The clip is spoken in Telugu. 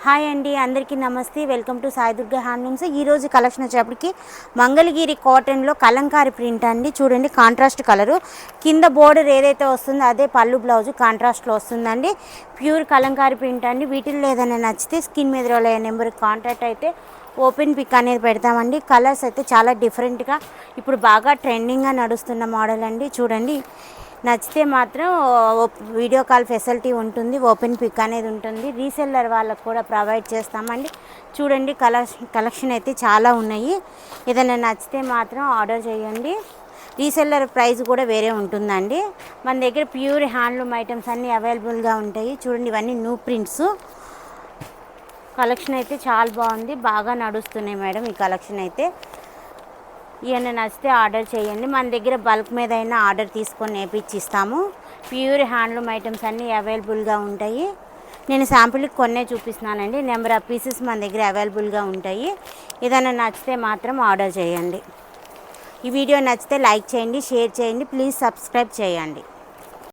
హాయ్ అండి, అందరికీ నమస్తే. Welcome to Sai Durga handlooms. ఈరోజు కలెక్షన్ వచ్చేప్పటికి మంగళగిరి కాటన్లో కలంకారీ ప్రింట్ అండి. చూడండి, కాంట్రాస్ట్ కలరు. కింద బోర్డర్ ఏదైతే వస్తుందో అదే పళ్ళు బ్లౌజు కాంట్రాస్ట్లో వస్తుందండి. ప్యూర్ కలంకారీ ప్రింట్ అండి. వీటిల్లో ఏదైనా నచ్చితే స్క్రీన్ మీద రోల్ అయ్యే నెంబర్కి కాంటాక్ట్ అయితే ఓపెన్ పిక్ అనేది పెడతామండి. కలర్స్ అయితే చాలా డిఫరెంట్గా ఇప్పుడు బాగా ట్రెండింగ్గా నడుస్తున్న మోడల్ అండి. చూడండి, నచ్చితే మాత్రం వీడియో కాల్ ఫెసిలిటీ ఉంటుంది, ఓపెన్ పిక్ అనేది ఉంటుంది. రీసెల్లర్ వాళ్ళకు కూడా ప్రొవైడ్ చేస్తామండి. చూడండి, కలెక్షన్ అయితే చాలా ఉన్నాయి. ఏదైనా నచ్చితే మాత్రం ఆర్డర్ చేయండి. రీసెల్లర్ ప్రైస్ కూడా వేరే ఉంటుందండి. మన దగ్గర ప్యూర్ హ్యాండ్లూమ్ ఐటమ్స్ అన్నీ అవైలబుల్గా ఉంటాయి. చూడండి, ఇవన్నీ న్యూ ప్రింట్స్. కలెక్షన్ అయితే చాలా బాగుంది, బాగా నడుస్తున్నాయి మేడం ఈ కలెక్షన్ అయితే. ఇవన్నీ నచ్చితే ఆర్డర్ చేయండి. మన దగ్గర బల్క్ మీద అయినా ఆర్డర్ తీసుకొని నేర్పించి ఇస్తాము. ప్యూర్ హ్యాండ్లూమ్ ఐటమ్స్ అన్నీ అవైలబుల్గా ఉంటాయి. నేను శాంపుల్కి కొన్నే చూపిస్తున్నానండి. నెంబర్ ఆఫ్ పీసెస్ మన దగ్గర అవైలబుల్గా ఉంటాయి. ఏదైనా నచ్చితే మాత్రం ఆర్డర్ చేయండి. ఈ వీడియో నచ్చితే లైక్ చేయండి, షేర్ చేయండి, ప్లీజ్ సబ్స్క్రైబ్ చేయండి.